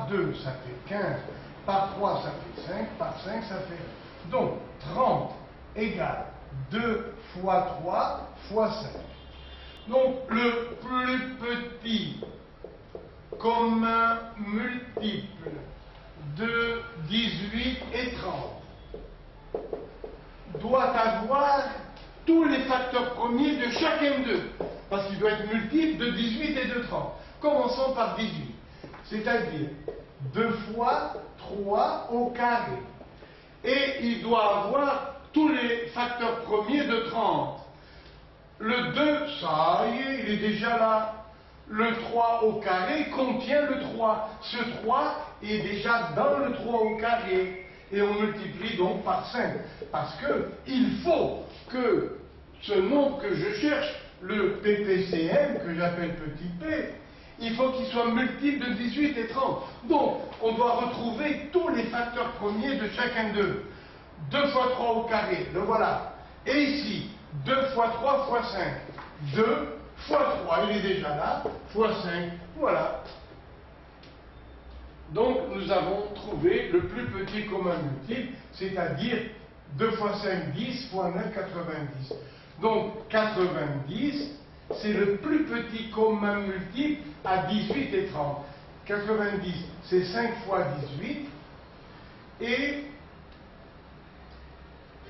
par 2, ça fait 15, par 3, ça fait 5, par 5, ça fait... Donc, 30 égale 2 fois 3 fois 5. Donc, le plus petit commun multiple de 18 et 30 doit avoir tous les facteurs premiers de chacun d'eux, parce qu'il doit être multiple de 18 et de 30. Commençons par 18, c'est-à-dire 2 fois 3 au carré. Et il doit avoir tous les facteurs premiers de 30. Le 2, ça y est, il est déjà là. Le 3 au carré contient le 3. Ce 3 est déjà dans le 3 au carré. Et on multiplie donc par 5. Parce qu'il faut que ce nombre que je cherche, le PPCM, que j'appelle petit p, il faut qu'il soit multiple de 18 et 30. Donc, on doit retrouver tous les facteurs premiers de chacun d'eux. 2 fois 3 au carré, le voilà. Et ici, 2 fois 3 fois 5. 2 fois 3, il est déjà là, fois 5, voilà. Donc, nous avons trouvé le plus petit commun multiple, c'est-à-dire 2 fois 5, 10, fois 9, 90. Donc, 90, c'est le plus petit commun multiple à 18 et 30. 90, c'est 5 fois 18, et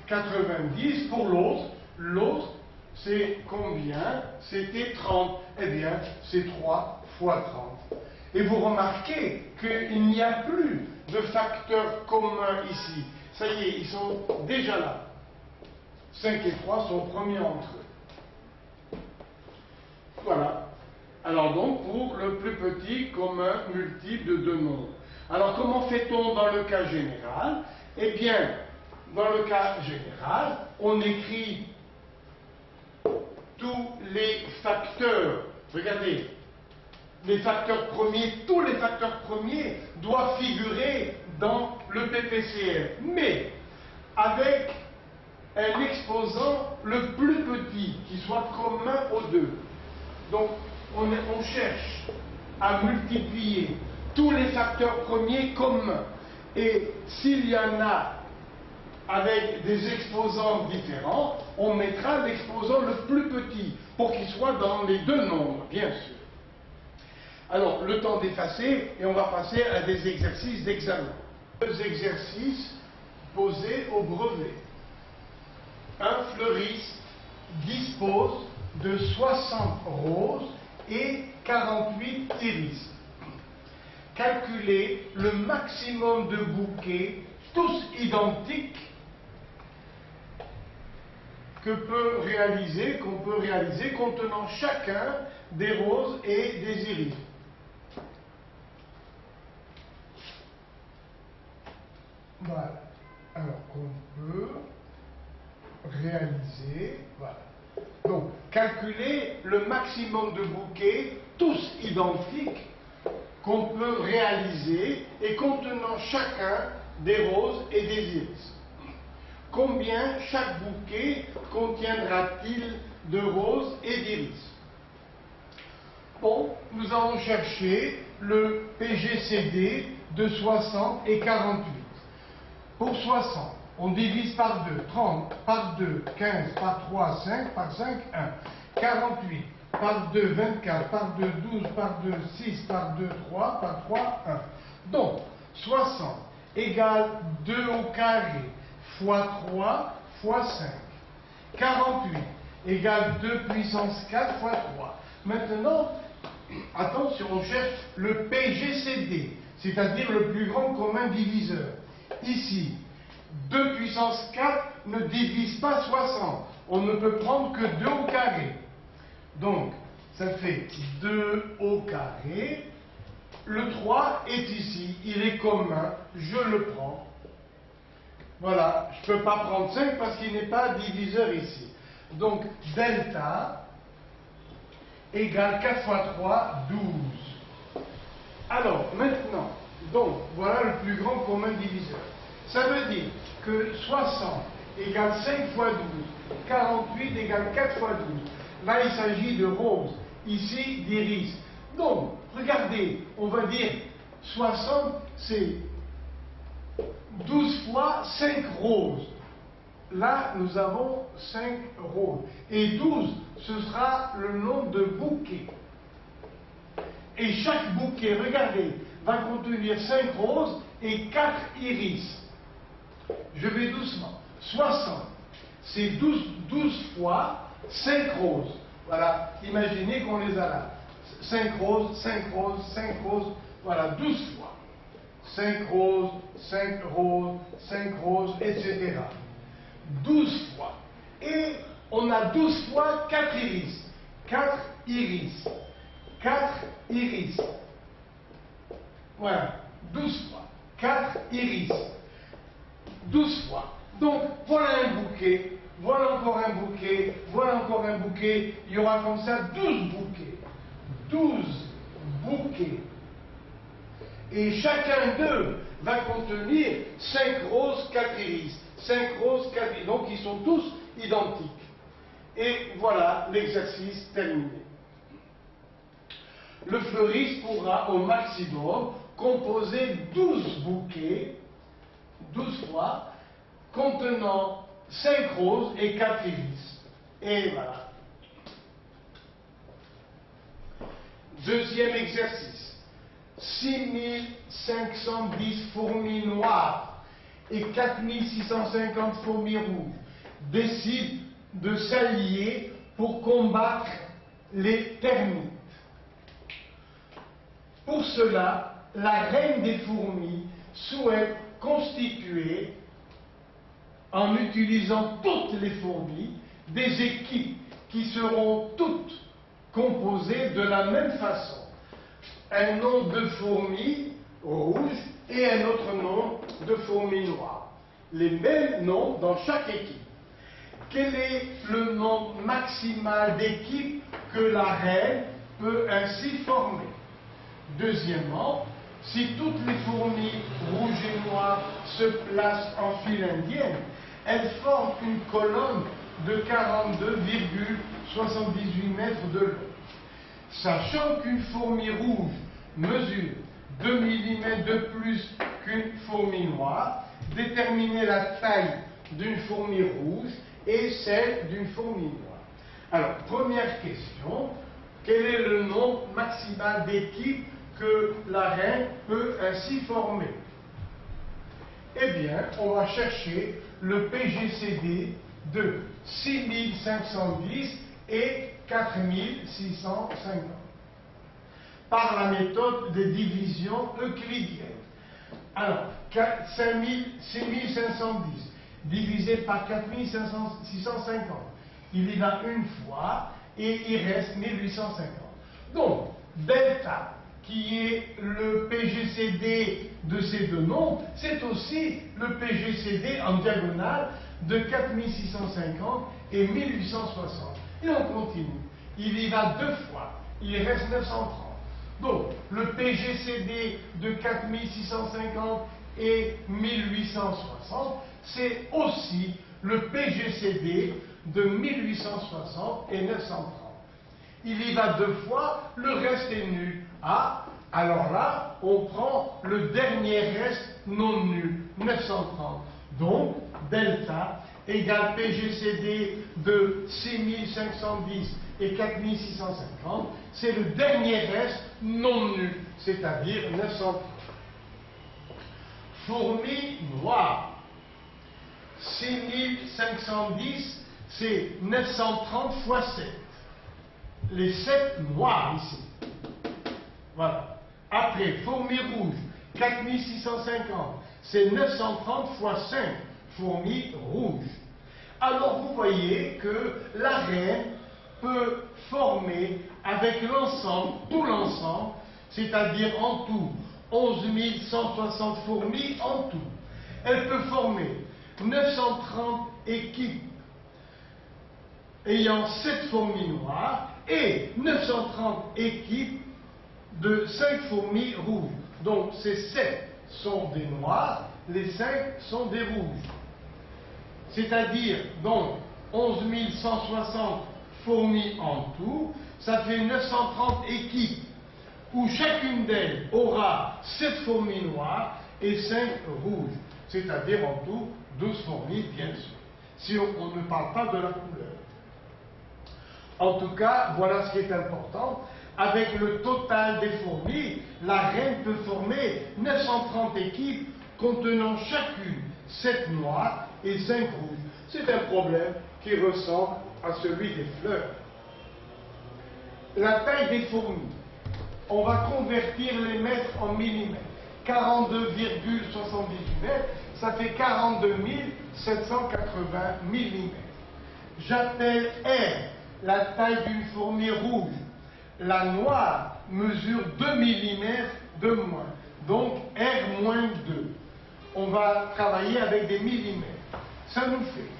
90 pour l'autre. L'autre, c'est combien? C'était 30. Eh bien, c'est 3 fois 30. Et vous remarquez qu'il n'y a plus de facteurs communs ici. Ça y est, ils sont déjà là. 5 et 3 sont premiers entre eux. Voilà. Alors donc, pour le plus petit commun multiple de deux nombres. Alors, comment fait-on dans le cas général? Eh bien, dans le cas général, on écrit tous les facteurs. Regardez, les facteurs premiers, tous les facteurs premiers doivent figurer dans le PPCR, mais avec un exposant le plus petit, qui soit commun aux deux. Donc, on cherche à multiplier tous les facteurs premiers communs. Et s'il y en a avec des exposants différents, on mettra l'exposant le plus petit, pour qu'il soit dans les deux nombres, bien sûr. Alors, le temps d'effacer, et on va passer à des exercices d'examen. Deux exercices posés au brevet. Un fleuriste dispose de 60 roses et 48 iris. Calculez le maximum de bouquets, tous identiques, qu'on peut réaliser contenant chacun des roses et des iris. Voilà. Alors qu'on peut réaliser, voilà. Donc, calculer le maximum de bouquets, tous identiques, qu'on peut réaliser et contenant chacun des roses et des iris. Combien chaque bouquet contiendra-t-il de roses et d'iris? Bon, nous allons chercher le PGCD de 60 et 48. Pour 60, on divise par 2, 30 par 2, 15 par 3, 5 par 5, 1. 48 par 2, 24 par 2, 12 par 2, 6 par 2, 3 par 3, 1. Donc, 60 égale 2 au carré fois 3 fois 5. 48 égale 2 puissance 4 fois 3. Maintenant, attention, on cherche le PGCD, c'est-à-dire le plus grand commun diviseur. Ici, 2 puissance 4 ne divise pas 60. On ne peut prendre que 2 au carré. Donc, ça fait 2 au carré. Le 3 est ici, il est commun, je le prends. Voilà, je ne peux pas prendre 5 parce qu'il n'est pas diviseur ici. Donc, delta égale 4 fois 3, 12. Alors, maintenant, donc, voilà le plus grand commun diviseur. Ça veut dire que 60 égale 5 fois 12, 48 égale 4 fois 12. Là, il s'agit de roses, ici d'iris. Donc, regardez, on va dire 60, c'est 12 fois 5 roses. Là, nous avons 5 roses. Et 12, ce sera le nombre de bouquets. Et chaque bouquet, regardez, va contenir 5 roses et 4 iris. Je vais doucement. 60, c'est 12 fois 5 roses. Voilà, imaginez qu'on les a là. 5 roses, 5 roses, 5 roses, voilà, 12 fois. 5 roses, 5 roses, 5 roses, etc. 12 fois. Et on a 12 fois 4 iris. 4 iris. 4 iris. Voilà, 12 fois. 4 iris. 12 fois. Donc, voilà un bouquet. Voilà encore un bouquet. Voilà encore un bouquet. Il y aura comme ça 12 bouquets. 12 bouquets. Et chacun d'eux va contenir 5 roses, 4 iris. 5 roses, 4 iris. Donc, ils sont tous identiques. Et voilà l'exercice terminé. Le fleuriste pourra au maximum composer 12 bouquets, 12 fois, contenant 5 roses et 4 iris. Et voilà. Deuxième exercice. 6510 fourmis noires et 4650 fourmis rouges décident de s'allier pour combattre les termites. Pour cela, la reine des fourmis souhaite constituer, en utilisant toutes les fourmis, des équipes qui seront toutes composées de la même façon. Un nombre de fourmis rouges et un autre nombre de fourmis noires. Les mêmes nombres dans chaque équipe. Quel est le nombre maximal d'équipes que la reine peut ainsi former? Deuxièmement, si toutes les fourmis rouges et noires se placent en file indienne, elles forment une colonne de 42,78 mètres de long. Sachant qu'une fourmi rouge mesure 2 mm de plus qu'une fourmi noire, déterminez la taille d'une fourmi rouge et celle d'une fourmi noire. Alors, première question, quel est le nombre maximal d'équipes que la reine peut ainsi former? Eh bien, on va chercher le PGCD de 6510 et 4650 par la méthode de division euclidienne. Alors, 6510 divisé par 4650, il y va une fois et il reste 1850. Donc, delta, qui est le PGCD de ces deux nombres, c'est aussi le PGCD en diagonale de 4650 et 1860. Et on continue. Il y va deux fois, il reste 930. Donc, le PGCD de 4650 et 1860, c'est aussi le PGCD de 1860 et 930. Il y va deux fois, le reste est nul. Ah, alors là, on prend le dernier reste non nul, 930. Donc, delta égale PGCD de 6510 et 4650, c'est le dernier reste non nul, c'est-à-dire 930. Fourmi noire. 6510, c'est 930 fois 7. Les 7 noirs ici. Voilà. Après, fourmi rouge, 4650, c'est 930 fois 5 fourmis rouges. Alors vous voyez que la reine peut former avec l'ensemble, tout l'ensemble, c'est-à-dire en tout 11 160 fourmis en tout. Elle peut former 930 équipes ayant 7 fourmis noires et 930 équipes de 5 fourmis rouges. Donc ces 7 sont des noirs, les 5 sont des rouges. C'est-à-dire donc 11 160 fourmis en tout, ça fait 930 équipes où chacune d'elles aura 7 fourmis noires et 5 rouges, c'est-à-dire en tout 12 fourmis, bien sûr, si on ne parle pas de la couleur. En tout cas, voilà ce qui est important. Avec le total des fourmis, la reine peut former 930 équipes contenant chacune 7 noires et 5 rouges. C'est un problème qui ressemble à celui des fleurs. La taille des fourmis, on va convertir les mètres en millimètres. 42,78 mètres, ça fait 42 780 millimètres. J'appelle R la taille d'une fourmi rouge. La noire mesure 2 mm de moins, donc R-2. On va travailler avec des millimètres. Ça nous fait,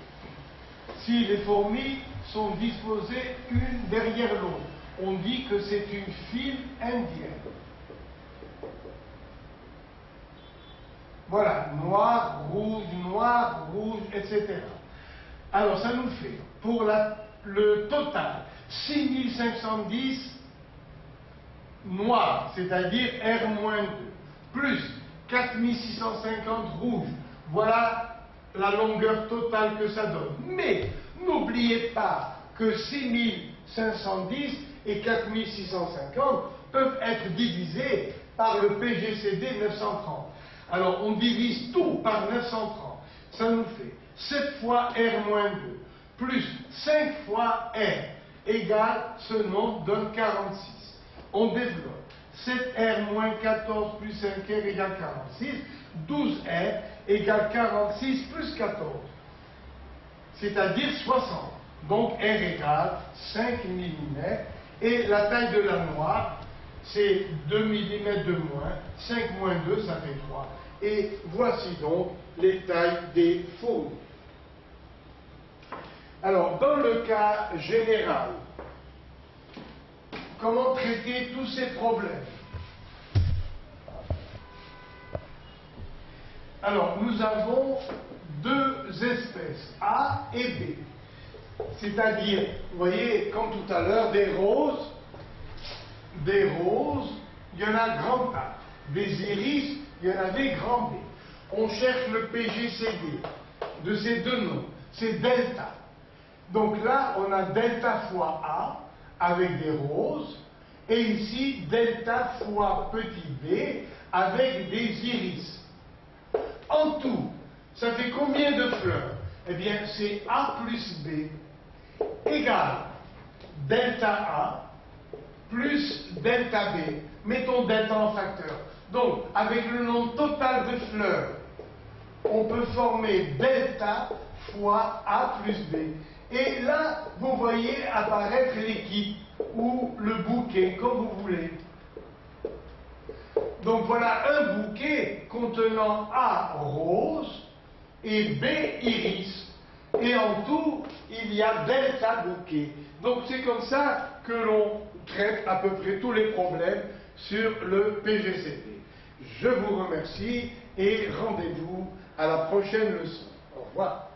si les fourmis sont disposées une derrière l'autre, on dit que c'est une file indienne. Voilà, noir, rouge, etc. Alors ça nous fait, pour le total, 6510 noirs, c'est-à-dire R-2, plus 4650 rouges. Voilà la longueur totale que ça donne. Mais n'oubliez pas que 6510 et 4650 peuvent être divisés par le PGCD 930. Alors on divise tout par 930. Ça nous fait 7 fois R-2 plus 5 fois R égale ce nombre donne 46. On développe. 7R-14 plus 5R égale 46. 12R égale 46 plus 14. C'est-à-dire 60. Donc R égale 5 mm. Et la taille de la noire, c'est 2 mm de moins. 5 moins 2, ça fait 3. Et voici donc les tailles des fourmis. Alors, dans le cas général, comment traiter tous ces problèmes? Alors, nous avons deux espèces, A et B. C'est-à-dire, vous voyez, comme tout à l'heure, des roses, il y en a grand A. Des iris, il y en a des grand B. On cherche le PGCD de ces deux noms, c'est delta. Donc là, on a delta fois A avec des roses, et ici, delta fois petit b avec des iris. En tout, ça fait combien de fleurs? Eh bien, c'est A plus B égale delta A plus delta B. Mettons delta en facteur. Donc, avec le nombre total de fleurs, on peut former delta fois A plus B. Et là, vous voyez apparaître l'équipe ou le bouquet, comme vous voulez. Donc voilà un bouquet contenant A rose et B iris. Et en tout, il y a delta bouquet. Donc c'est comme ça que l'on traite à peu près tous les problèmes sur le PGCD. Je vous remercie et rendez-vous à la prochaine leçon. Au revoir.